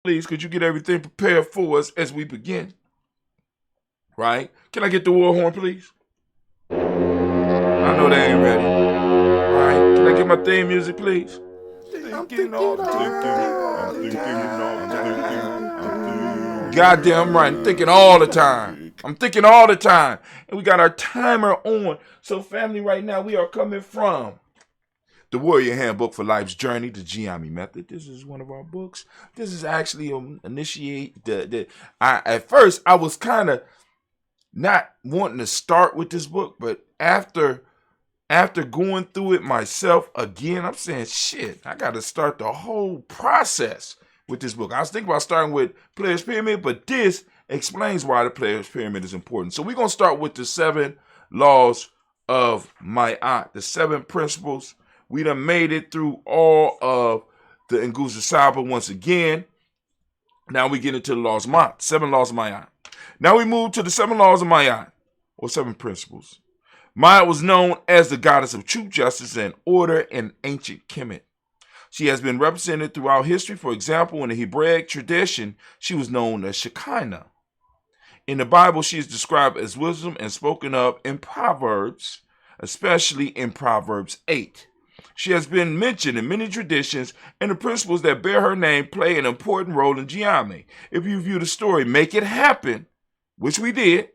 Please, could you get everything prepared for us as we begin? Right? Can I get the war horn, please? I know they ain't ready. Right? Can I get my theme music, please? I'm thinking all the time. Goddamn right. I'm thinking all the time. I'm thinking all the time. And we got our timer on. So, family, right now, we are coming from The Warrior Handbook for Life's Journey, the Giami method. This is one of our books. This is actually at first I was kind of not wanting to start with this book, but after going through it myself again, I'm saying, shit, I got to start the whole process with this book. I was thinking about starting with Player's Pyramid, but this explains why the Player's Pyramid is important. So we're going to start with the 7 laws of my aunt, the 7 principles. We done made it through all of the Nguza Saba once again. Now we get into the laws of my 7 laws of my aunt. Now we move to the 7 laws of my aunt, or 7 principles. Maya was known as the goddess of truth, justice, and order in ancient Kemet. She has been represented throughout history. For example, in the Hebraic tradition, she was known as Shekinah. In the Bible, she is described as wisdom and spoken of in Proverbs, especially in Proverbs 8. She has been mentioned in many traditions, and the principles that bear her name play an important role in Jiami. If you view the story, Make It Happen, which we did.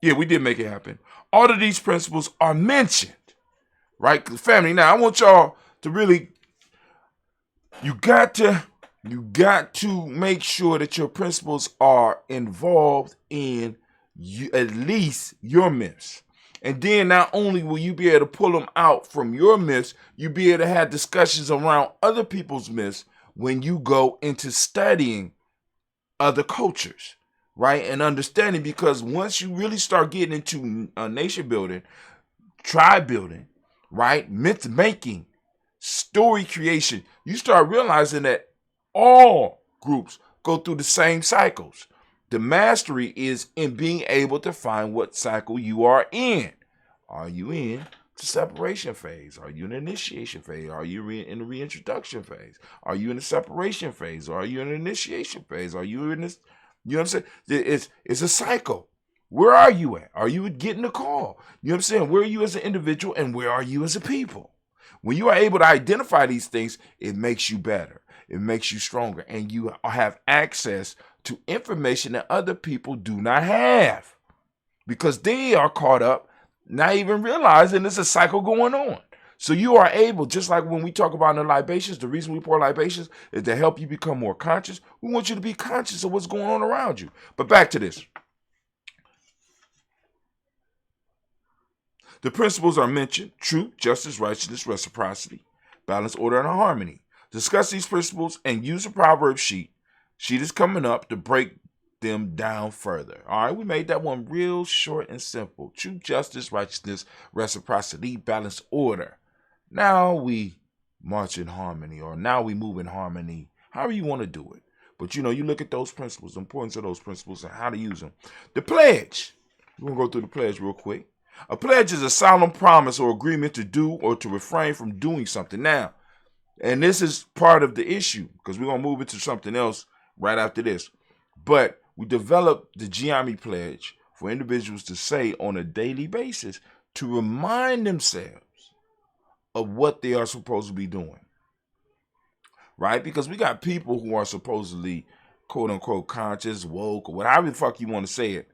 Yeah, we did make it happen. All of these principles are mentioned, right? Family, now I want y'all to really, you got to make sure that your principles are involved in at least your myths. And then not only will you be able to pull them out from your myths, you'll be able to have discussions around other people's myths when you go into studying other cultures. Right, and understanding, because once you really start getting into nation building, tribe building, right, myth making, story creation, you start realizing that all groups go through the same cycles. The mastery is in being able to find what cycle you are in. Are you in the separation phase? Are you in the initiation phase? Are you in the reintroduction phase? Are you in the separation phase? Or are you in the initiation phase? Are you in this? You know what I'm saying? It's a cycle. Where are you at? Are you getting the call? You know what I'm saying? Where are you as an individual and where are you as a people? When you are able to identify these things, it makes you better. It makes you stronger. And you have access to information that other people do not have, because they are caught up, not even realizing there's a cycle going on. So you are able, just like when we talk about the libations, the reason we pour libations is to help you become more conscious. We want you to be conscious of what's going on around you. But back to this. The principles are mentioned: truth, justice, righteousness, reciprocity, balance, order, and harmony. Discuss these principles and use the Proverbs sheet. Sheet is coming up to break them down further. All right, we made that one real short and simple. Truth, justice, righteousness, reciprocity, balance, order. Now we march in harmony, or now we move in harmony, however you want to do it. But you look at those principles, the importance of those principles, and how to use them. The pledge. We're going to go through the pledge real quick. A pledge is a solemn promise or agreement to do or to refrain from doing something. Now, and this is part of the issue, because we're going to move into something else right after this. But we developed the Gianni Pledge for individuals to say on a daily basis to remind themselves of what they are supposed to be doing, right? Because we got people who are supposedly quote unquote conscious, woke, or whatever the fuck you want to say it,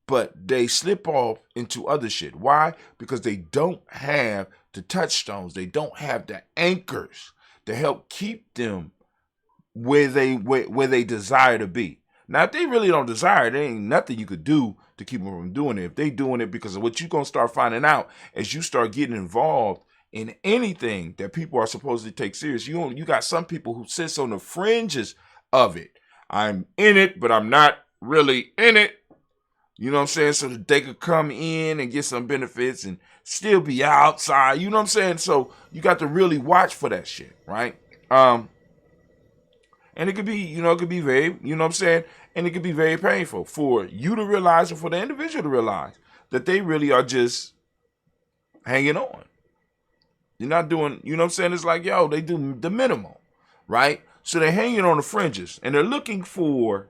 but they slip off into other shit. Why? Because they don't have the touchstones, they don't have the anchors to help keep them where they desire to be. Now, if they really don't desire it, there ain't nothing you could do to keep them from doing it. If they doing it because of what you're going to start finding out as you start getting involved in anything that people are supposed to take serious. You got some people who sits on the fringes of it. I'm in it, but I'm not really in it. You know what I'm saying? So that they could come in and get some benefits and still be outside. You know what I'm saying? So you got to really watch for that shit, right? And it could be, it could be very, you know what I'm saying? And it could be very painful for you to realize, or for the individual to realize, that they really are just hanging on. You're not doing, you know what I'm saying? It's like, yo, they do the minimum, right? So they're hanging on the fringes, and they're looking for,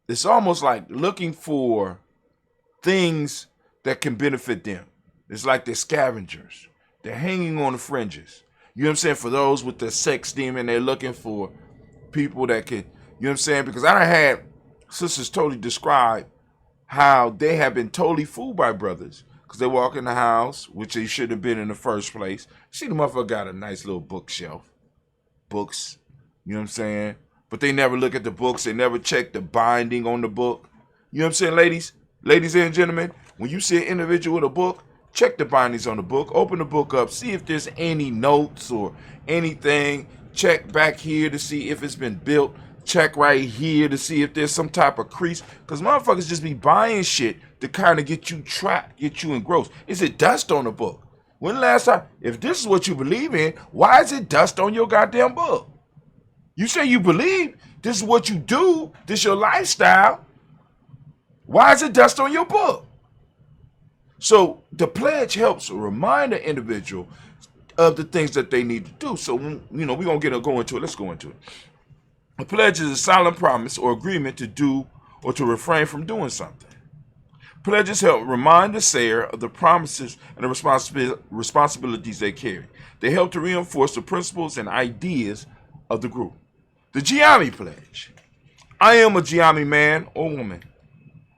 it's almost like looking for things that can benefit them. It's like they're scavengers. They're hanging on the fringes. You know what I'm saying? For those with the sex demon, they're looking for people that can, you know what I'm saying? Because I had sisters totally describe how they have been totally fooled by brothers. Because they walk in the house, which they shouldn't have been in the first place. See, the motherfucker got a nice little bookshelf. Books, you know what I'm saying? But they never look at the books. They never check the binding on the book. You know what I'm saying, ladies? Ladies and gentlemen, when you see an individual with a book, check the bindings on the book. Open the book up. See if there's any notes or anything. Check back here to see if it's been built. Check right here to see if there's some type of crease. Because motherfuckers just be buying shit to kind of get you trapped, get you engrossed. Is it dust on the book? When the last time, if this is what you believe in, why is it dust on your goddamn book? You say you believe, this is what you do, this is your lifestyle. Why is it dust on your book? So the pledge helps remind the individual of the things that they need to do. So, we're going to go into it. Let's go into it. A pledge is a solemn promise or agreement to do or to refrain from doing something. Pledges help remind the sayer of the promises and the responsibilities they carry. They help to reinforce the principles and ideas of the group. The Jiami Pledge. I am a Gianni man or woman.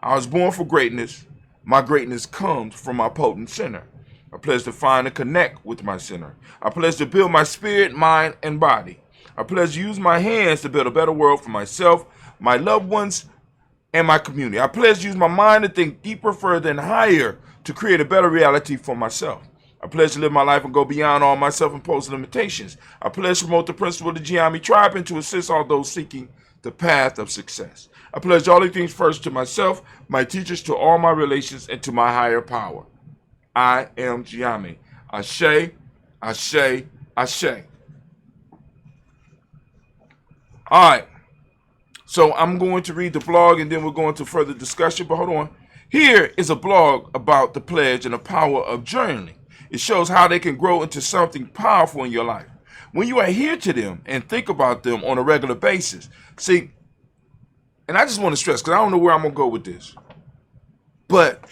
I was born for greatness. My greatness comes from my potent center. I pledge to find and connect with my center. I pledge to build my spirit, mind, and body. I pledge to use my hands to build a better world for myself, my loved ones, and my community. I pledge to use my mind to think deeper, further, and higher to create a better reality for myself. I pledge to live my life and go beyond all my self-imposed limitations. I pledge to promote the principle of the Jiami tribe and to assist all those seeking the path of success. I pledge all these things first to myself, my teachers, to all my relations, and to my higher power. I am Jiami. Ashe, Ashe, Ashe. All right. So I'm going to read the blog and then we're going to further discussion. But hold on. Here is a blog about the pledge and the power of journaling. It shows how they can grow into something powerful in your life. When you adhere to them and think about them on a regular basis. See, and I just want to stress, because I don't know where I'm going to go with this. But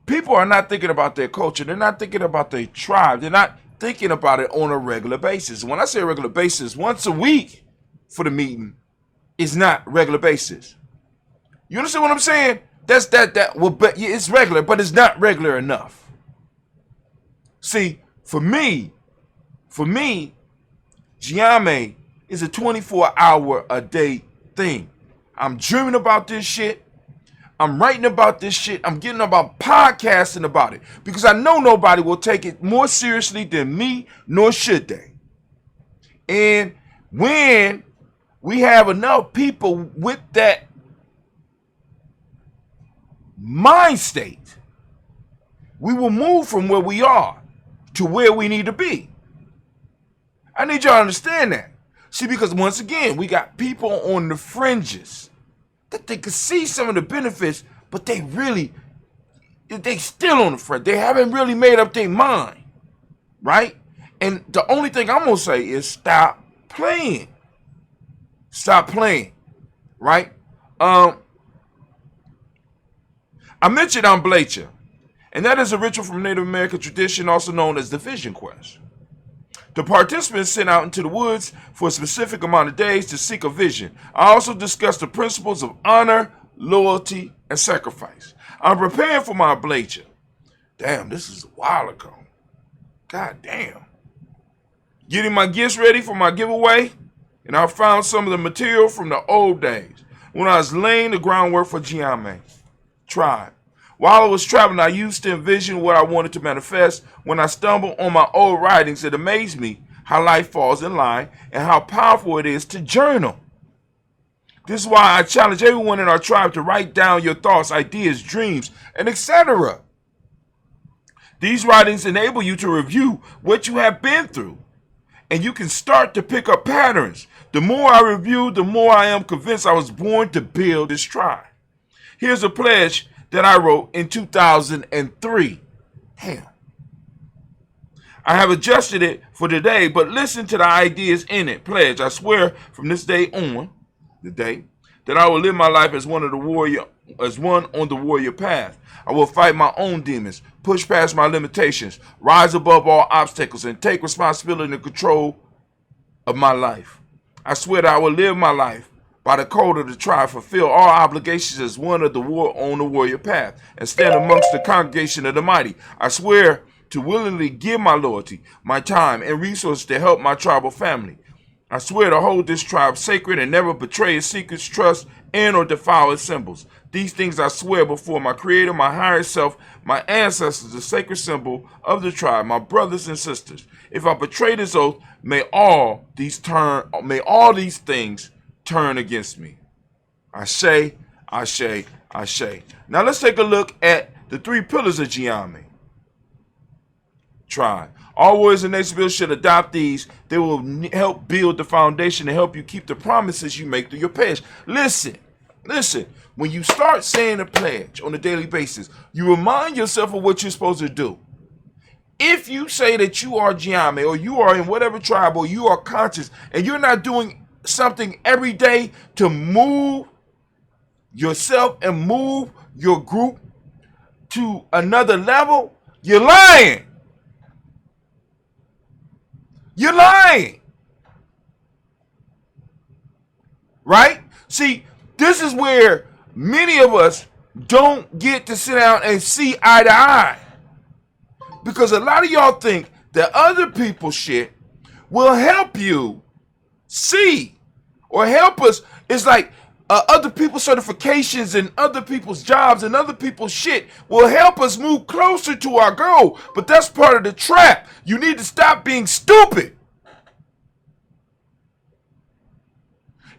people are not thinking about their culture. They're not thinking about their tribe. They're not thinking about it on a regular basis. When I say regular basis, once a week for the meeting is not regular basis. You understand what I'm saying? But it's regular, but it's not regular enough. See, for me, Giami is a 24-hour-a-day thing. I'm dreaming about this shit. I'm writing about this shit. I'm getting about podcasting about it. Because I know nobody will take it more seriously than me, nor should they. And when we have enough people with that mind state, we will move from where we are to where we need to be. I need y'all to understand that. See, because once again, we got people on the fringes that they can see some of the benefits, but they still on the fringe. They haven't really made up their mind, right? And the only thing I'm going to say is stop playing. Stop playing, right? I mentioned Amblecha, and that is a ritual from Native American tradition, also known as the Vision Quest. The participants sent out into the woods for a specific amount of days to seek a vision. I also discussed the principles of honor, loyalty, and sacrifice. I'm preparing for my Amblecha. Damn, this is a while ago. God damn. Getting my gifts ready for my giveaway, and I found some of the material from the old days when I was laying the groundwork for Gye-Nyame tribe. While I was traveling, I used to envision what I wanted to manifest. When I stumbled on my old writings, it amazed me how life falls in line and how powerful it is to journal. This is why I challenge everyone in our tribe to write down your thoughts, ideas, dreams, and etc. These writings enable you to review what you have been through, and you can start to pick up patterns. The more I review, the more I am convinced I was born to build this tribe. Here's a pledge that I wrote in 2003. Damn. I have adjusted it for today, but listen to the ideas in it. Pledge, I swear from this day on, the day, that I will live my life as one on the warrior path. I will fight my own demons, push past my limitations, rise above all obstacles, and take responsibility and control of my life. I swear that I will live my life by the code of the tribe, fulfill all obligations as one of the warrior path, and stand amongst the congregation of the mighty. I swear to willingly give my loyalty, my time, and resources to help my tribal family. I swear to hold this tribe sacred and never betray its secrets, trust, and or defile its symbols. These things I swear before my creator, my higher self, my ancestors, the sacred symbol of the tribe, my brothers and sisters. If I betray this oath, may all these things turn against me. Ashe, ashe, ashe. Now let's take a look at the 3 pillars of Gye-Nyame tribe. All warriors and nation builders should adopt these. They will help build the foundation and help you keep the promises you make through your pledge. Listen. When you start saying a pledge on a daily basis, you remind yourself of what you're supposed to do. If you say that you are Jiami or you are in whatever tribe or you are conscious and you're not doing something every day to move yourself and move your group to another level, you're lying. You're lying. Right? See, this is where many of us don't get to sit down and see eye to eye. Because a lot of y'all think that other people's shit will help you see or help us. It's like other people's certifications and other people's jobs and other people's shit will help us move closer to our goal. But that's part of the trap. You need to stop being stupid.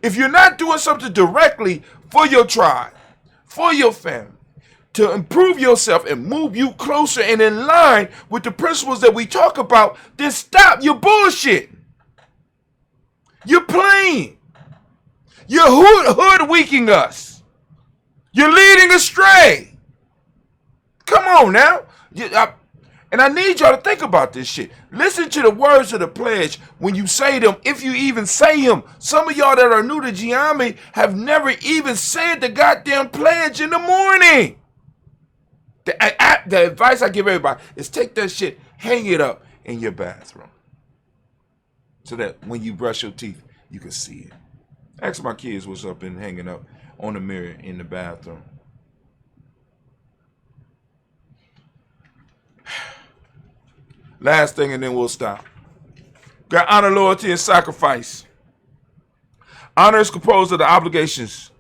If you're not doing something directly for your tribe, for your family, to improve yourself and move you closer and in line with the principles that we talk about, then stop your bullshit. You're playing. You're hoodwinking us. You're leading astray. Come on now. And I need y'all to think about this shit. Listen to the words of the pledge when you say them, if you even say them. Some of y'all that are new to Jiami have never even said the goddamn pledge in the morning. The advice I give everybody is take that shit, hang it up in your bathroom. So that when you brush your teeth, you can see it. Ask my kids what's up and hanging up on the mirror in the bathroom. Last thing and then we'll stop. Got honor, loyalty, and sacrifice. Honor is composed of the obligations,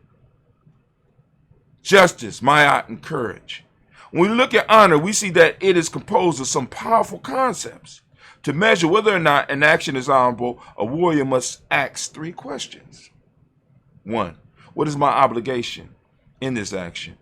justice, mayat, and courage. When we look at honor, we see that it is composed of some powerful concepts. To measure whether or not an action is honorable, a warrior must ask 3 questions. 1. What is my obligation in this action?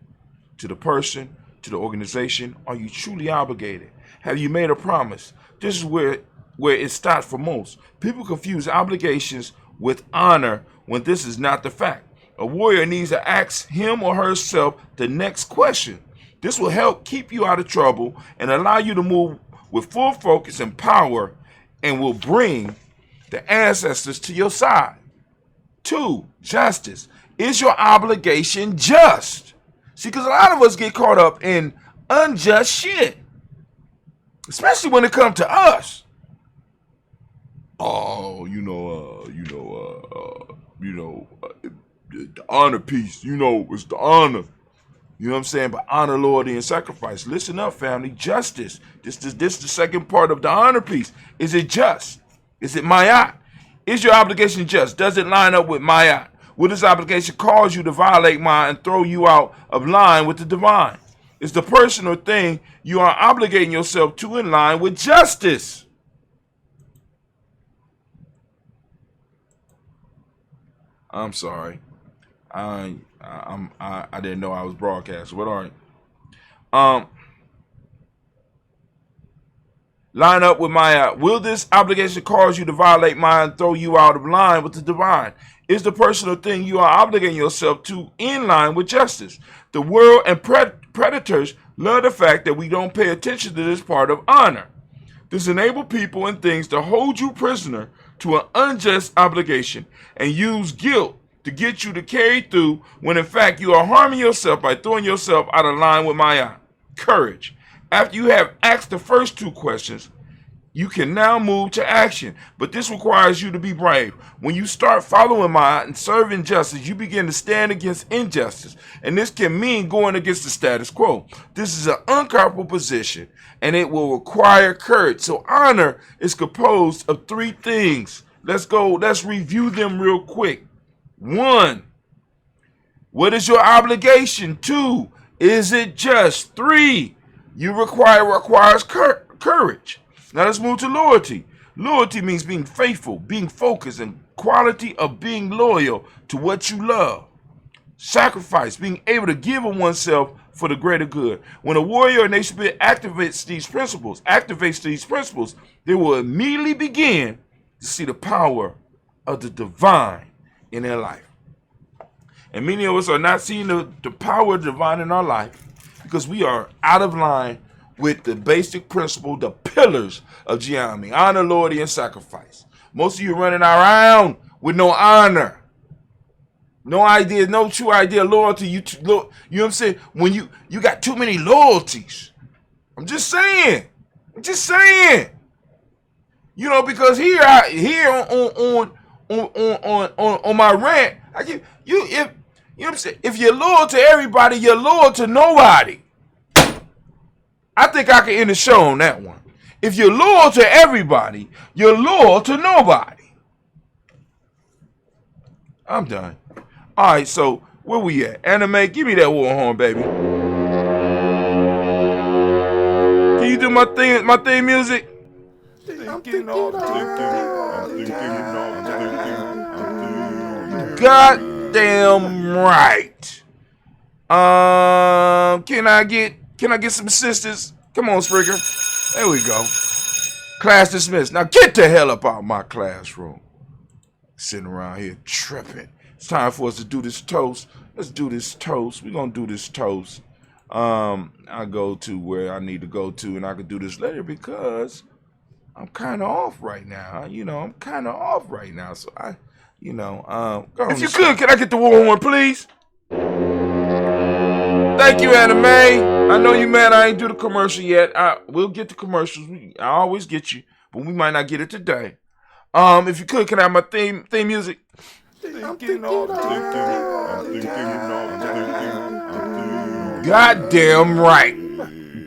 To the person, to the organization, are you truly obligated? Have you made a promise? This is where it stops for most. People confuse obligations with honor when this is not the fact. A warrior needs to ask him or herself the next question. This will help keep you out of trouble and allow you to move with full focus and power and will bring the ancestors to your side. 2, justice. Is your obligation just? See, because a lot of us get caught up in unjust shit. Especially when it comes to us. Oh, the honor piece, it's the honor. You know what I'm saying? But honor, loyalty, and sacrifice. Listen up, family. Justice. This is the second part of the honor piece. Is it just? Is it mayat? Is your obligation just? Does it line up with mayat? Will this obligation cause you to violate mine and throw you out of line with the divine? Is the person or thing you are obligating yourself to in line with justice? I'm sorry. I didn't know I was broadcasting. What are you? Line up with my will this obligation cause you to violate mine and throw you out of line with the divine? Is the person or thing you are obligating yourself to in line with justice? The world and predators love the fact that we don't pay attention to this part of honor. This enables people and things to hold you prisoner to an unjust obligation and use guilt to get you to carry through when in fact you are harming yourself by throwing yourself out of line with Maya. Courage. After you have asked the first two questions, you can now move to action, but this requires you to be brave. When you start following Maya and serving justice, you begin to stand against injustice, and this can mean going against the status quo. This is an uncomfortable position, and it will require courage. So honor is composed of three things. Let's review them real quick. 1, what is your obligation? 2, is it just? 3, requires courage. Now let's move to loyalty. Loyalty means being faithful, being focused, and quality of being loyal to what you love. Sacrifice, being able to give of oneself for the greater good. When a warrior or nation builder activates these principles, they will immediately begin to see the power of the divine in their life. And many of us are not seeing the power of the divine in our life because we are out of line with the basic principle, the pillars of Jiami: honor, loyalty, and sacrifice. Most of you running around with no honor, no idea, no true idea of loyalty. You know what I'm saying? When you got too many loyalties. I'm just saying. You know, because here on my rant, I give you, if you know what I'm saying, if you're loyal to everybody, you're loyal to nobody. I think I can end the show on that one. If you're loyal to everybody, you're loyal to nobody. I'm done. All right, so where we at? Anime, give me that war horn, baby. Can you do my theme music? Goddamn right. Can I get some assistance? Come on, Springer. There we go. Class dismissed. Now get the hell up out of my classroom. Sitting around here tripping. It's time for us to do this toast. Let's do this toast. We're going to do this toast. I go to where I need to go to, and I can do this later because I'm kind of off right now. So go if you could, can I get the war horn, please? Thank you, Anime. I know you mad I ain't do the commercial yet. We'll get the commercials. I always get you, but we might not get it today. If you could, can I have my theme music? Goddamn right.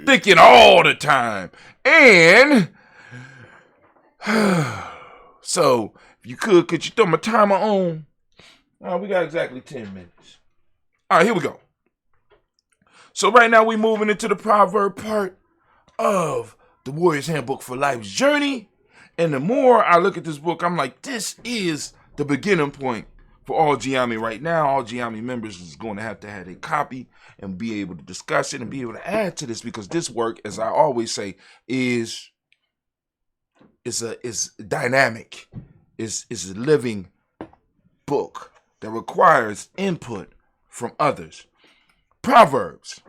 Thinking all the time. And so, if you could you throw my timer on? We got exactly 10 minutes. All right, here we go. So right now we're moving into the proverb part of the Warrior's Handbook for Life's Journey. And the more I look at this book, I'm like, this is the beginning point for all Giami right now. All Giami members is going to have a copy and be able to discuss it and be able to add to this, because this work, as I always say, is dynamic, is a living book that requires input from others. Proverbs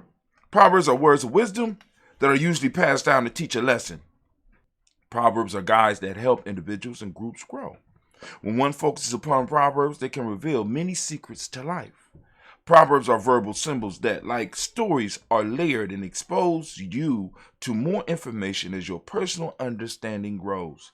are words of wisdom that are usually passed down to teach a lesson. Proverbs are guides that help individuals and groups grow. When one focuses upon Proverbs, they can reveal many secrets to life. Proverbs are verbal symbols that, like stories, are layered and expose you to more information as your personal understanding grows.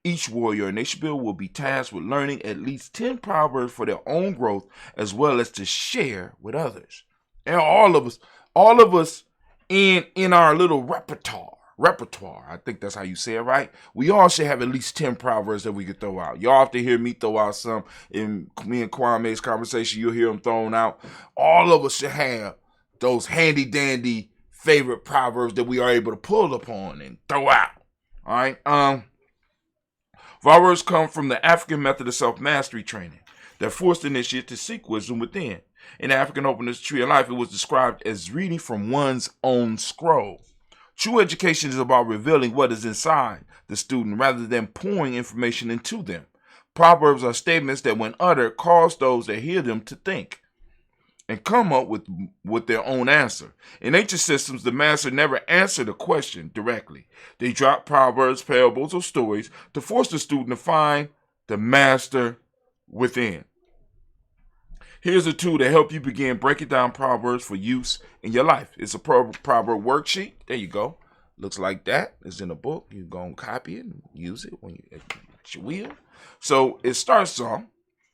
Each warrior and nation builder will be tasked with learning at least 10 proverbs for their own growth, as well as to share with others. And all of us in our little repertoire, I think that's how you say it, right? We all should have at least 10 proverbs that we could throw out. Y'all have to hear me throw out some. In me and Kwame's conversation, you'll hear them thrown out. All of us should have those handy dandy favorite proverbs that we are able to pull upon and throw out. All right. Proverbs come from the African method of self-mastery training that forced the initiate to seek wisdom within. In African Openness Tree of Life, it was described as reading from one's own scroll. True education is about revealing what is inside the student rather than pouring information into them. Proverbs are statements that, when uttered, cause those that hear them to think. and come up with their own answer. In ancient systems, the master never answered a question directly. They dropped proverbs, parables, or stories to force the student to find the master within. Here's a tool to help you begin breaking down proverbs for use in your life. It's a proverb worksheet. There you go. Looks like that. It's in a book. You're going to copy it and use it when you at your wheel. So it starts off,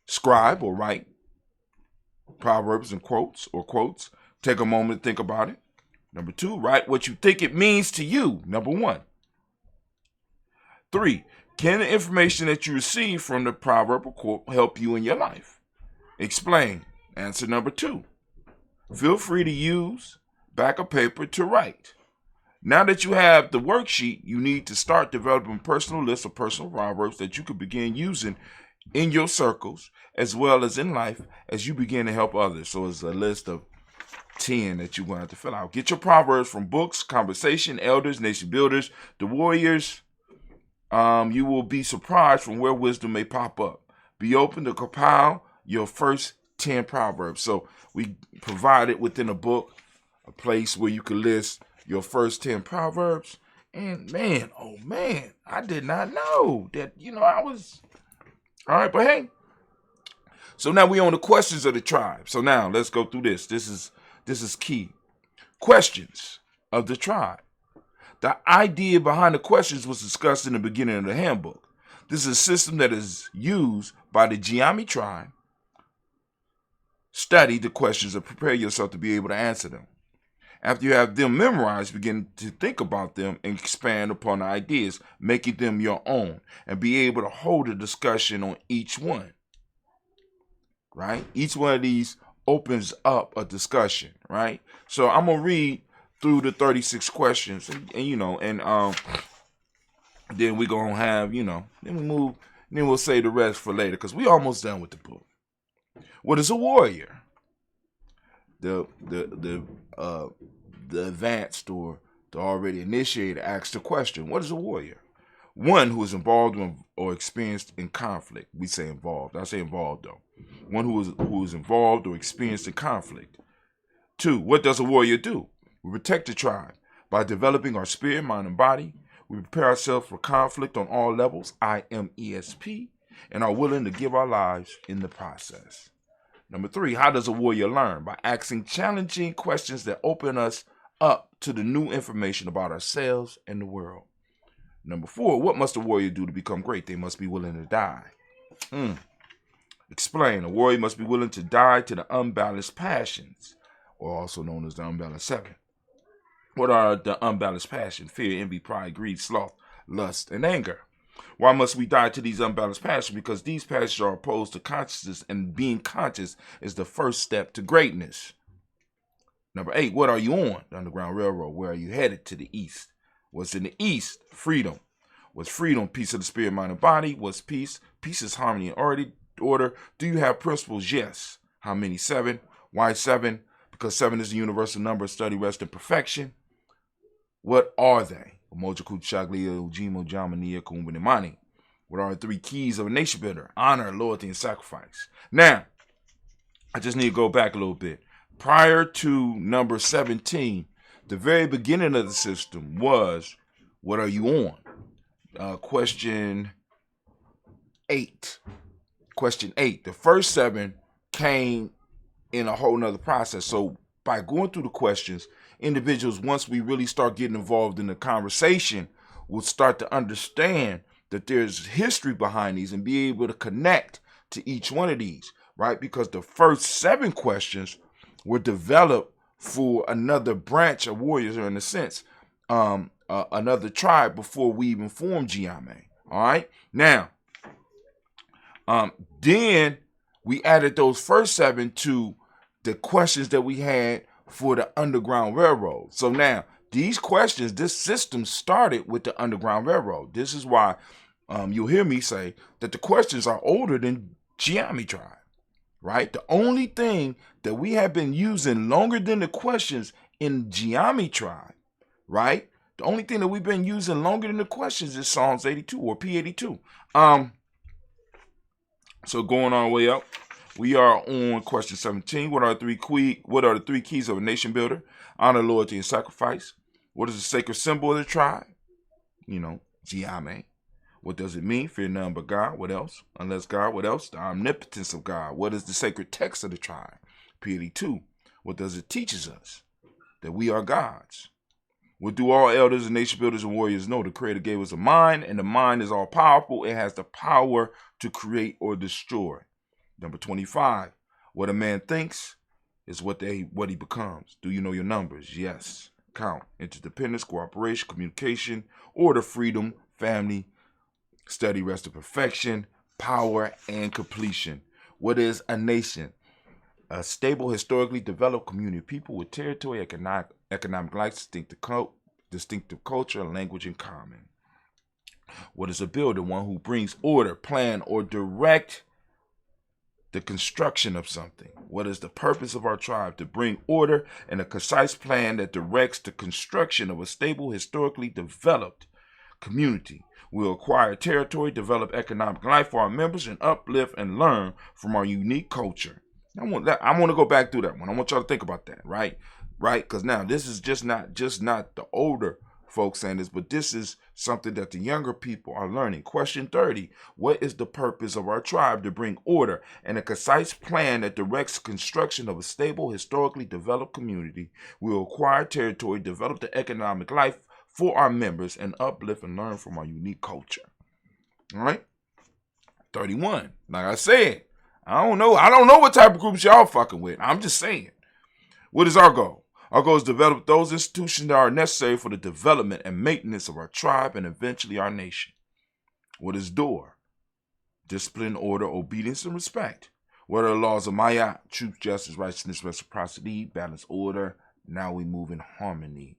scribe or write proverbs and quotes. Take a moment to think about it. Number 2, write what you think it means to you. Number 1. 3, can the information that you receive from the proverb or quote help you in your life? Explain. Answer number 2. Feel free to use backup paper to write. Now that you have the worksheet, you need to start developing personal lists of personal proverbs that you could begin using in your circles as well as in life as you begin to help others. So it's a list of 10 that you're going to have to fill out. Get your proverbs from books, conversation, elders, nation builders, the warriors. You will be surprised from where wisdom may pop up. Be open to compile your first 10 proverbs. So we provided within a book a place where you can list your first 10 proverbs. And man, oh man, I did not know that, I was... All right, but hey. So now we on the questions of the tribe. So now let's go through this. This is key. Questions of the tribe. The idea behind the questions was discussed in the beginning of the handbook. This is a system that is used by the Jiami tribe. Study the questions and prepare yourself to be able to answer them. After you have them memorized, begin to think about them and expand upon the ideas, making them your own, and be able to hold a discussion on each one. Right? Each one of these opens up a discussion, right? So I'm going to read through the 36 questions and then we're going to have, then we move, then we'll say the rest for later because we almost done with the book. What is a warrior? The advanced or the already initiated asks the question, what is a warrior? One who is involved or experienced in conflict. We say involved. I say involved though. One who is involved or experienced in conflict. 2, what does a warrior do? We protect the tribe by developing our spirit, mind, and body. We prepare ourselves for conflict on all levels, IMESP, and are willing to give our lives in the process. Number 3, how does a warrior learn? By asking challenging questions that open us up to the new information about ourselves and the world. Number 4, what must a warrior do to become great? They must be willing to die. Explain. A warrior must be willing to die to the unbalanced passions, or also known as the unbalanced 7. What are the unbalanced passions? Fear, envy, pride, greed, sloth, lust, and anger. Why must we die to these unbalanced passions? Because these passions are opposed to consciousness, and being conscious is the first step to greatness. Number 8, what are you on? The Underground Railroad. Where are you headed? To the east. What's in the east? Freedom. What's freedom? Peace of the spirit, mind, and body. What's peace? Peace is harmony and order. Do you have principles? Yes. How many? 7. Why 7? Because 7 is the universal number of study, rest, and perfection. What are they? What are the 3 keys of a nation builder? Honor, loyalty, and sacrifice. Now, I just need to go back a little bit. Prior to number 17, the very beginning of the system was, what are you on? Question 8. Question 8. The first 7 came in a whole nother process. So by going through the questions, individuals, once we really start getting involved in the conversation, will start to understand that there's history behind these and be able to connect to each one of these, right? Because the first 7 questions were developed for another branch of warriors, or in a sense, another tribe before we even formed Gye-Nyame. All right. Now, then we added those first 7 to the questions that we had for the Underground Railroad. So now these questions, this system started with the Underground Railroad. This is why you'll hear me say that the questions are older than Jiami tribe, right? The only thing that we have been using longer than the questions in Jiami tribe, right? The only thing that we've been using longer than the questions is Psalms 82 or P82. So going all the way up, We are on question 17. What are the three keys of a nation builder? Honor, loyalty, and sacrifice. What is the sacred symbol of the tribe? Giami. What does it mean? Fear none but God. What else? Unless God. What else? The omnipotence of God. What is the sacred text of the tribe? Piety 2. What does it teaches us? That we are gods. What do all elders and nation builders and warriors know? The Creator gave us a mind, and the mind is all powerful. It has the power to create or destroy. Number 25. What a man thinks is what he becomes. Do you know your numbers? Yes. Count. Interdependence, cooperation, communication, order, freedom, family, study, rest of perfection, power, and completion. What is a nation? A stable, historically developed community of people with territory, economic life, distinctive culture, and language in common. What is a builder? One who brings order, plan, or direct the construction of something. What is the purpose of our tribe? To bring order and a concise plan that directs the construction of a stable, historically developed community. We'll acquire territory, develop economic life for our members, and uplift and learn from our unique culture. I want to go back through that one. I want y'all to think about that, right? Because now this is just not the older folks saying this, but this is something that the younger people are learning. Question 30. What is the purpose of our tribe? To bring order and a concise plan that directs construction of a stable, historically developed community. We'll acquire territory, develop the economic life for our members, and uplift and learn from our unique culture. All right? 31. Like I said, I don't know what type of groups y'all fucking with. I'm just saying. What is our goal? Our goal is to develop those institutions that are necessary for the development and maintenance of our tribe and eventually our nation. What is door? Discipline, order, obedience, and respect. What are the laws of Maya? Truth, justice, righteousness, reciprocity, balance, order. Now we move in harmony.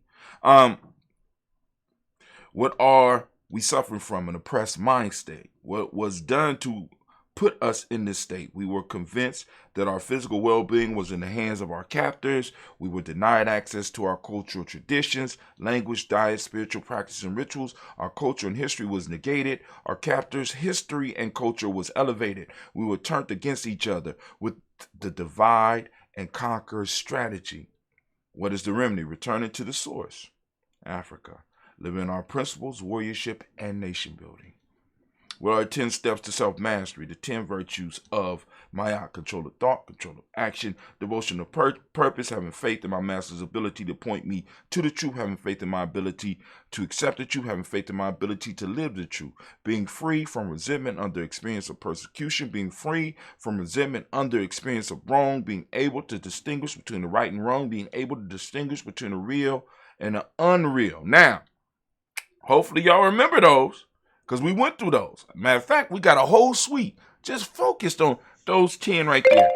What are we suffering from? An oppressed mind state. What was done to put us in this state? We were convinced that our physical well-being was in the hands of our captors. We were denied access to our cultural traditions, language, diet, spiritual practice, and rituals. Our culture and history was negated. Our captors' history and culture was elevated. We were turned against each other with the divide and conquer strategy. What is the remedy? Returning to the source. Africa. Living our principles, warriorship, and nation building. What are 10 steps to self-mastery? The 10 virtues of Maya: control of thought, control of action, devotion of purpose, having faith in my master's ability to point me to the truth, having faith in my ability to accept the truth, having faith in my ability to live the truth, being free from resentment under experience of persecution, being free from resentment under experience of wrong, being able to distinguish between the right and wrong, being able to distinguish between the real and the unreal. Now, hopefully y'all remember those, because we went through those. Matter of fact, we got a whole suite just focused on those 10 right there.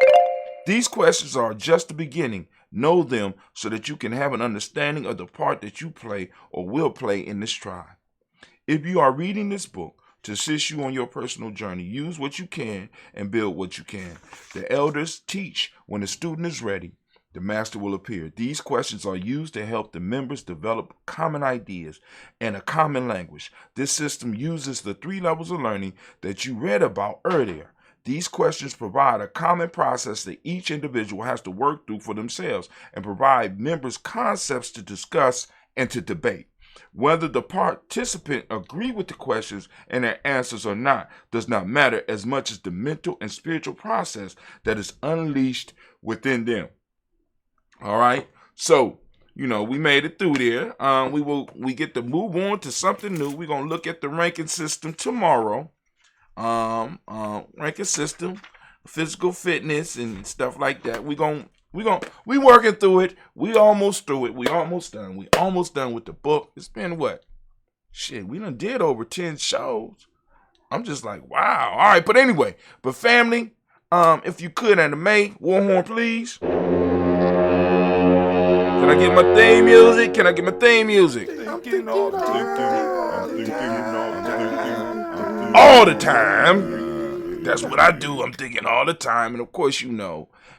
These questions are just the beginning. Know them so that you can have an understanding of the part that you play or will play in this tribe. If you are reading this book to assist you on your personal journey, use what you can and build what you can. The elders teach when the student is ready. The master will appear. These questions are used to help the members develop common ideas and a common language. This system uses the 3 levels of learning that you read about earlier. These questions provide a common process that each individual has to work through for themselves and provide members concepts to discuss and to debate. Whether the participant agree with the questions and their answers or not does not matter as much as the mental and spiritual process that is unleashed within them. All right, so we made it through there. We get to move on to something new. We're gonna look at the ranking system tomorrow. Ranking system, physical fitness, and stuff like that. We working through it. We almost through it. We almost done. We almost done with the book. It's been what? Shit, we done did over 10 shows. I'm just like, wow. All right, but anyway, family, if you could, anime, Warhorn, please. Can I get my theme music? Can I get my theme music? All the time. That's what I do. I'm thinking all the time. And of course,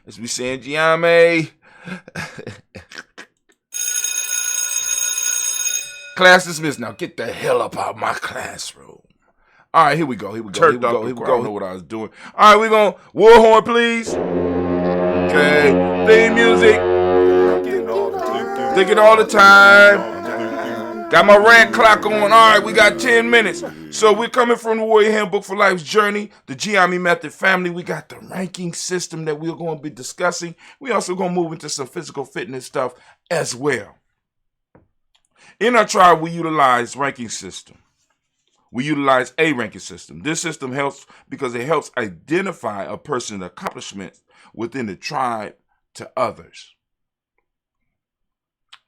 as we saying, Jiami. Class dismissed. Now get the hell up out of my classroom. All right, here we go. Turned off the crowd. I don't know what I was doing. All right, we're going to war horn, please. Okay, theme music. Thinking all the time. Got my rant clock on. All right, we got 10 minutes. So we're coming from the Warrior Handbook for Life's Journey, the Giami method family. We got the ranking system that we're going to be discussing. We also going to move into some physical fitness stuff as well. In our tribe, we utilize ranking system. We utilize a ranking system. This system helps because it helps identify a person's accomplishments within the tribe to others.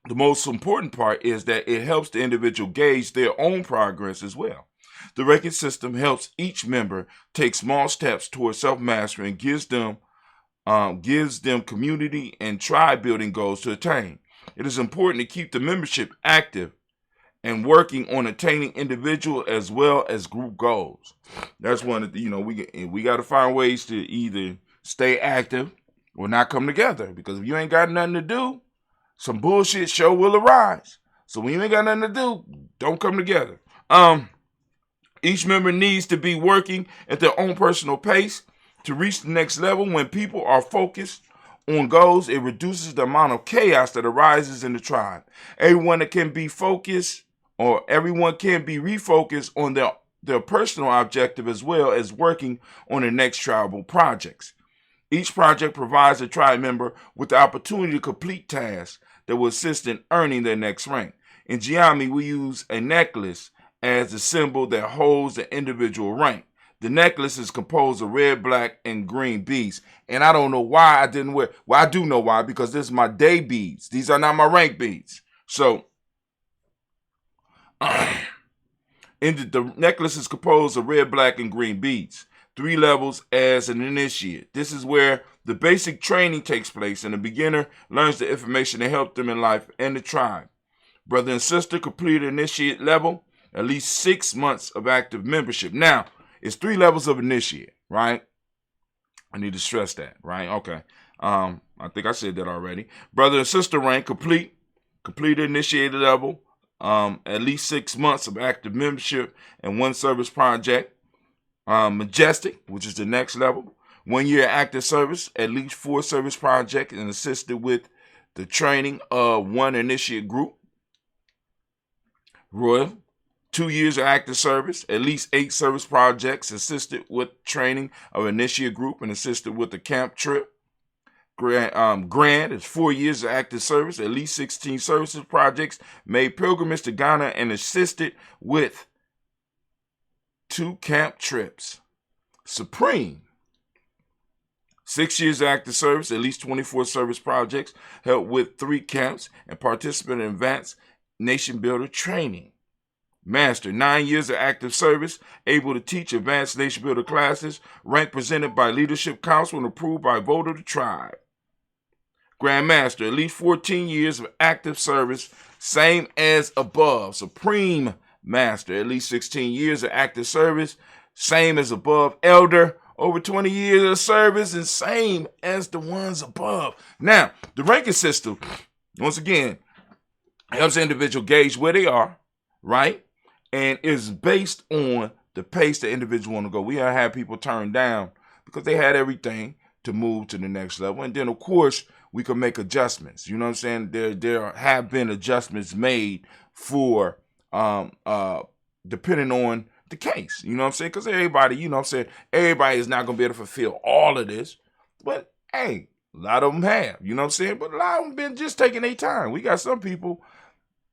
The most important part is that it helps the individual gauge their own progress as well. The ranking system helps each member take small steps towards self-mastery and gives them community and tribe building goals to attain. It is important to keep the membership active and working on attaining individual as well as group goals. That's one of the, we got to find ways to either stay active or not come together, because if you ain't got nothing to do, some bullshit show will arise. So when you ain't got nothing to do, don't come together. Each member needs to be working at their own personal pace to reach the next level. When people are focused on goals, it reduces the amount of chaos that arises in the tribe. Everyone can be refocused on their personal objective as well as working on the next tribal projects. Each project provides a tribe member with the opportunity to complete tasks that will assist in earning their next rank. In Jiami, we use a necklace as the symbol that holds the individual rank. The necklace is composed of red, black, and green beads. And I don't know why I didn't wear. Well, I do know why, because this is my day beads. These are not my rank beads. So, the necklace is composed of red, black, and green beads. 3 levels as an initiate. This is where the basic training takes place, and the beginner learns the information that helps them in life and the tribe. Brother and sister complete initiate level, at least 6 months of active membership. Now, it's 3 levels of initiate, right? I need to stress that, right? Okay. I think I said that already. Brother and sister rank complete initiated level, at least 6 months of active membership and 1 service project. Majestic, which is the next level, 1 year active service, at least 4 service projects, and assisted with the training of 1 initiate group. Royal, 2 years of active service, at least 8 service projects, assisted with training of initiate group and assisted with the camp trip. Grand is 4 years of active service, at least 16 services projects, made pilgrimage to Ghana and assisted with 2 camp trips. Supreme, 6 years of active service, at least 24 service projects, helped with 3 camps, and participant in advanced nation builder training. Master, 9 years of active service, able to teach advanced nation builder classes, rank presented by Leadership Council and approved by vote of the tribe. Grandmaster, at least 14 years of active service, same as above. Supreme Master, at least 16 years of active service, same as above. Elder, over 20 years of service, and same as the ones above. Now, the ranking system, once again, helps the individual gauge where they are, right? And is based on the pace the individual want to go. We have had people turned down because they had everything to move to the next level. And then, of course, we can make adjustments. You know what I'm saying? There have been adjustments made for depending on the case, you know what I'm saying? Because everybody, you know what I'm saying, everybody is not going to be able to fulfill all of this. But, hey, a lot of them have, you know what I'm saying? But a lot of them been just taking their time. We got some people,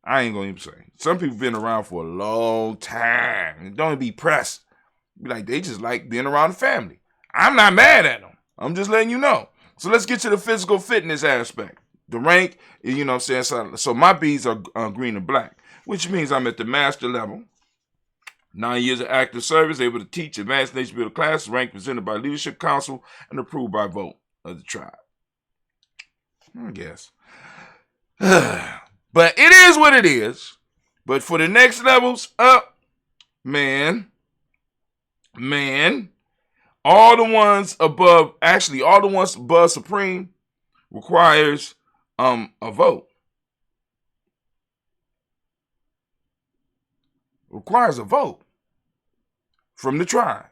I ain't going to even say, some people been around for a long time. Don't even be pressed. Be like, they just like being around the family. I'm not mad at them. I'm just letting you know. So let's get to the physical fitness aspect. The rank, you know what I'm saying? So my beads are green and black, which means I'm at the master level. 9 years of active service, able to teach advanced nation builder classes, rank presented by Leadership Council and approved by vote of the tribe. I guess. But it is what it is. But for the next levels up, man, all the ones above, actually all the ones above Supreme requires a vote. Requires a vote. from the tribe,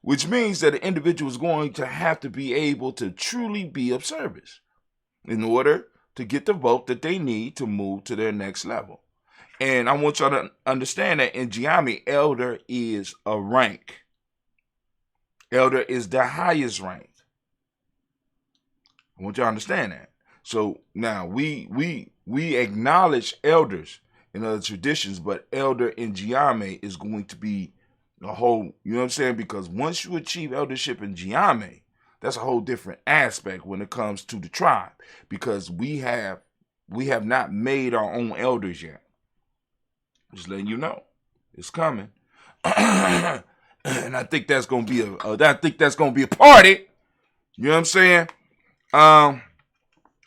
which means that the individual is going to have to be able to truly be of service in order to get the vote that they need to move to their next level. And I want y'all to understand that in Jiami, elder is a rank. Elder is the highest rank. I want y'all to understand that. So now we acknowledge elders in other traditions, but elder in Gye-Nyame is going to be a whole, you know what I'm saying? Because once you achieve eldership in Gye-Nyame, that's a whole different aspect when it comes to the tribe, because we have not made our own elders yet. Just letting you know, it's coming, and I think that's gonna be a party. You know what I'm saying?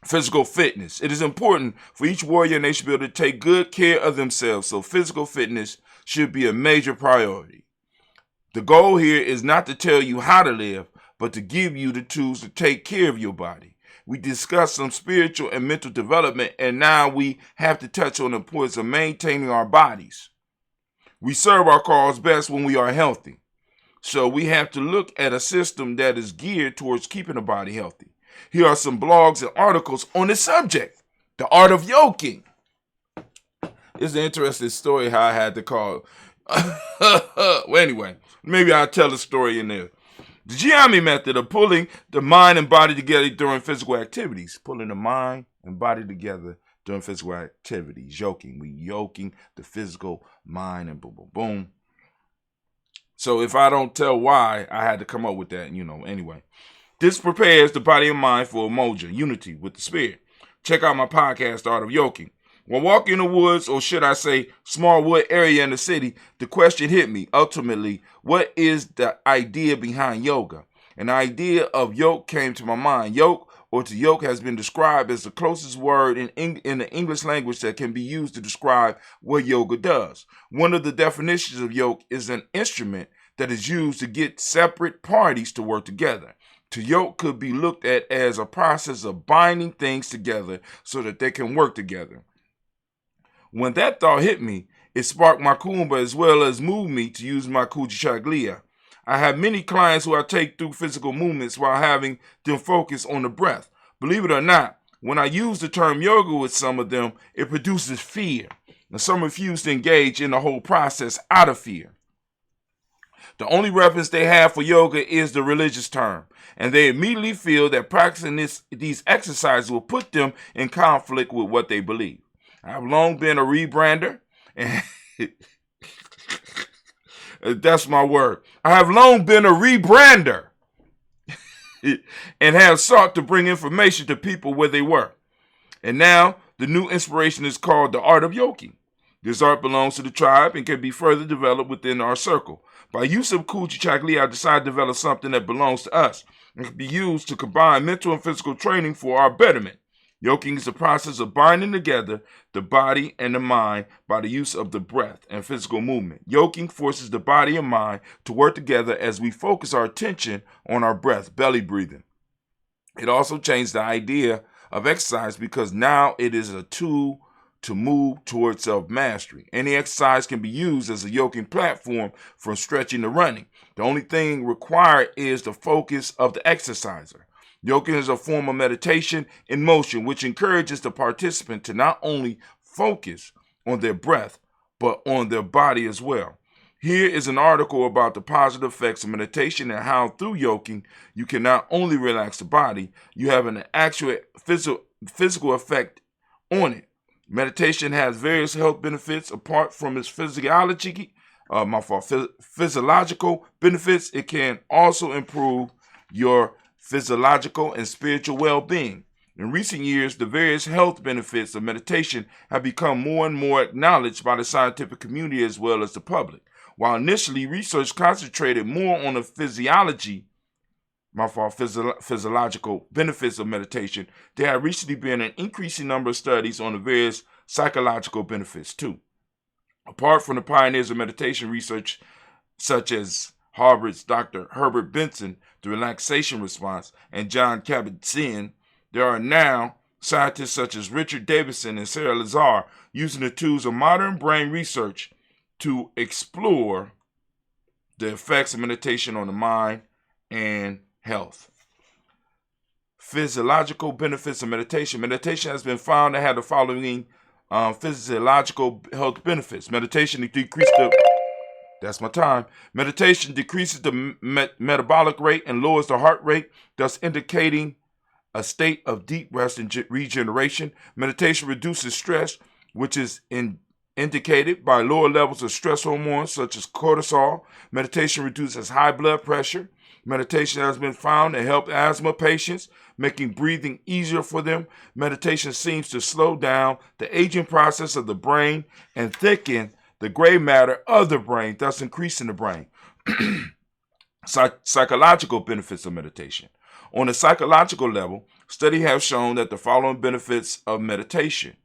Physical fitness. It is important for each warrior and they should be able to take good care of themselves. So physical fitness should be a major priority. The goal here is not to tell you how to live, but to give you the tools to take care of your body. We discussed some spiritual and mental development, and now we have to touch on the importance of maintaining our bodies. We serve our cause best when we are healthy. So we have to look at a system that is geared towards keeping the body healthy. Here are some blogs and articles on the subject. The Art of Yoking. It's an interesting story how I had to call. Well, anyway, maybe I'll tell the story in there. The Jiami method of pulling the mind and body together during physical activities. Pulling the mind and body together during physical activities. Yoking. We yoking the physical mind and boom, boom, boom. So if I don't tell why, I had to come up with that, anyway. This prepares the body and mind for Umoja, unity with the spirit. Check out my podcast, The Art of Yoking. While walking in the woods, or should I say small wood area in the city, the question hit me, ultimately, what is the idea behind yoga? An idea of yoke came to my mind. Yoke, or to yoke, has been described as the closest word in the English language that can be used to describe what yoga does. One of the definitions of yoke is an instrument that is used to get separate parties to work together. To yoke could be looked at as a process of binding things together so that they can work together. When that thought hit me, it sparked my kumba as well as moved me to use my kujichaglia. I have many clients who I take through physical movements while having them focus on the breath. Believe it or not, when I use the term yoga with some of them, it produces fear. And some refuse to engage in the whole process out of fear. The only reference they have for yoga is the religious term, and they immediately feel that practicing these exercises will put them in conflict with what they believe. I've long been a rebrander, and that's my word. I have long been a rebrander and have sought to bring information to people where they were. And now the new inspiration is called the Art of Yoking. This art belongs to the tribe and can be further developed within our circle. By use of Kujichaglia, I decided to develop something that belongs to us and can be used to combine mental and physical training for our betterment. Yoking is the process of binding together the body and the mind by the use of the breath and physical movement. Yoking forces the body and mind to work together as we focus our attention on our breath, belly breathing. It also changed the idea of exercise because now it is a tool to move towards self-mastery. Any exercise can be used as a yoking platform from stretching to running. The only thing required is the focus of the exerciser. Yoking is a form of meditation in motion, which encourages the participant to not only focus on their breath, but on their body as well. Here is an article about the positive effects of meditation and how through yoking, you can not only relax the body, you have an actual physical effect on it. Meditation has various health benefits apart from its physiological benefits. It can also improve your physiological and spiritual well-being. In recent years, the various health benefits of meditation have become more and more acknowledged by the scientific community as well as the public. While initially research concentrated more on the physiological benefits of meditation, there have recently been an increasing number of studies on the various psychological benefits too. Apart from the pioneers of meditation research, such as Harvard's Dr. Herbert Benson, the relaxation response, and John Kabat-Zinn, there are now scientists such as Richard Davidson and Sarah Lazar using the tools of modern brain research to explore the effects of meditation on the mind and health. Physiological benefits of meditation. Meditation has been found to have the following physiological health benefits. Meditation decreases the That's my time. Meditation decreases the metabolic rate and lowers the heart rate, thus indicating a state of deep rest and regeneration. Meditation reduces stress, which is indicated by lower levels of stress hormones such as cortisol. Meditation reduces high blood pressure. Meditation has been found to help asthma patients, making breathing easier for them. Meditation seems to slow down the aging process of the brain and thicken the gray matter of the brain, thus increasing the brain. Psychological benefits of meditation. On a psychological level, studies have shown that the following benefits of meditation.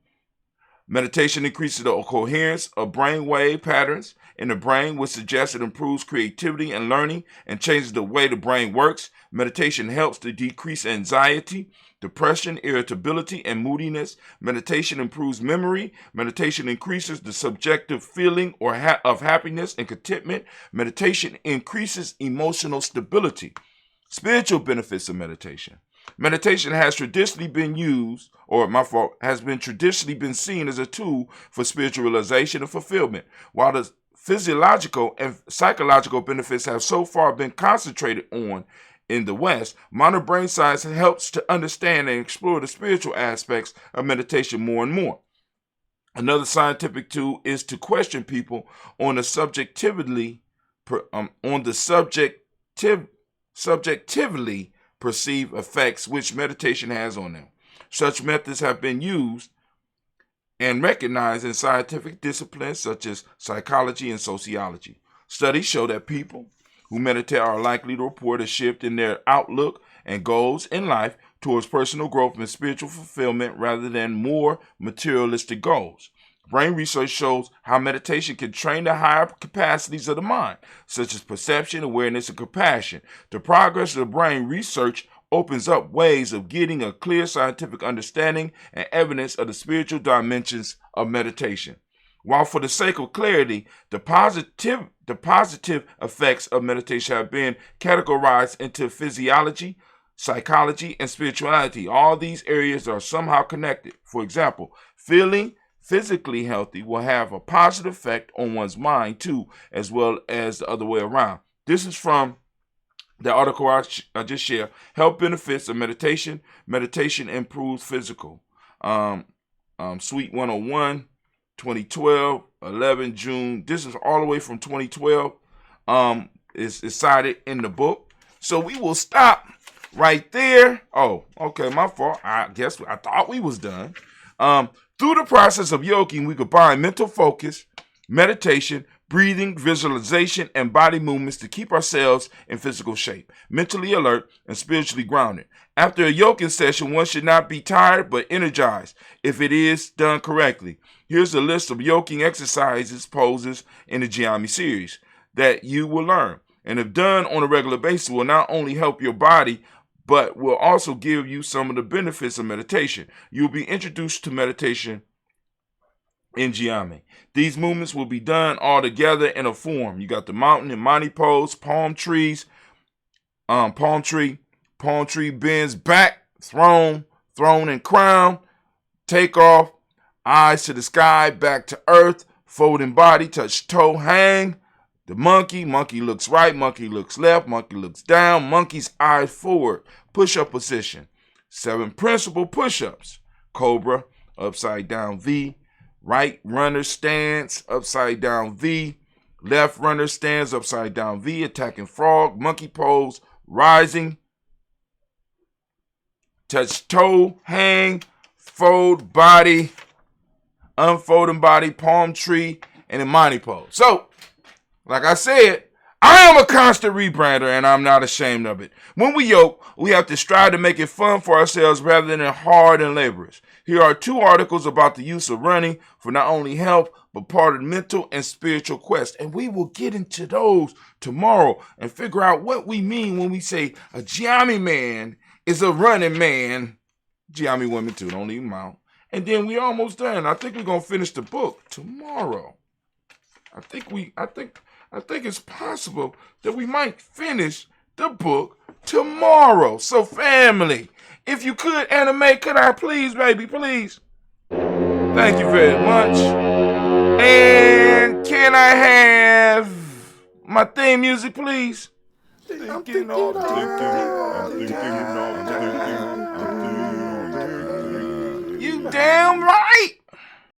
Meditation increases the coherence of brain wave patterns in the brain, which suggests it improves creativity and learning and changes the way the brain works. Meditation helps to decrease anxiety, depression, irritability, and moodiness. Meditation improves memory. Meditation increases the subjective feeling of happiness and contentment. Meditation increases emotional stability. Spiritual benefits of meditation. Meditation has traditionally been traditionally been seen as a tool for spiritual realization and fulfillment. While the physiological and psychological benefits have so far been concentrated on in the West, modern brain science helps to understand and explore the spiritual aspects of meditation more and more. Another scientific tool is to question people on the subjectively perceived effects which meditation has on them. Such methods have been used and recognized in scientific disciplines such as psychology and sociology. Studies show that people who meditate are likely to report a shift in their outlook and goals in life towards personal growth and spiritual fulfillment rather than more materialistic goals. Brain research shows how meditation can train the higher capacities of the mind, such as perception, awareness, and compassion. The progress of the brain research opens up ways of getting a clear scientific understanding and evidence of the spiritual dimensions of meditation. While for the sake of clarity, the positive effects of meditation have been categorized into physiology, psychology, and spirituality. All these areas are somehow connected. For example, feeling physically healthy will have a positive effect on one's mind too, as well as the other way around. This is from the article I just shared. Health benefits of meditation. Meditation improves physical. Suite 101, 2012, 11 June. This is all the way from 2012. It's cited in the book. So we will stop right there. Oh, okay, my fault. I thought we was done. Through the process of yoking, we combine mental focus, meditation, breathing, visualization, and body movements to keep ourselves in physical shape, mentally alert, and spiritually grounded. After a yoking session, one should not be tired but energized if it is done correctly. Here's a list of yoking exercises, poses in the Jiami series that you will learn, and if done on a regular basis, will not only help your body, but will also give you some of the benefits of meditation. You'll be introduced to meditation in Jiami. These movements will be done all together in a form. You got the mountain and Mani pose, palm tree bends back, throne and crown, take off, eyes to the sky, back to earth, folding body, touch toe, hang. The monkey looks right, monkey looks left, monkey looks down, monkey's eyes forward, push-up position. 7 principal push-ups. Cobra, upside down V. Right runner stands, upside down V. Left runner stands, upside down V. Attacking frog, monkey pose, rising. Touch toe, hang, fold body, unfolding body, palm tree, and a Mani pose. So, like I said, I am a constant rebrander and I'm not ashamed of it. When we yoke, we have to strive to make it fun for ourselves rather than hard and laborious. Here are 2 articles about the use of running for not only health, but part of the mental and spiritual quest. And we will get into those tomorrow and figure out what we mean when we say a Giami man is a running man. Giami women too, don't leave them out. And then we almost done. I think we're going to finish the book tomorrow. I think I think it's possible that we might finish the book tomorrow. So family, if you could animate, could I please, baby, please? Thank you very much. And can I have my theme music, please? I'm thinking all You damn right.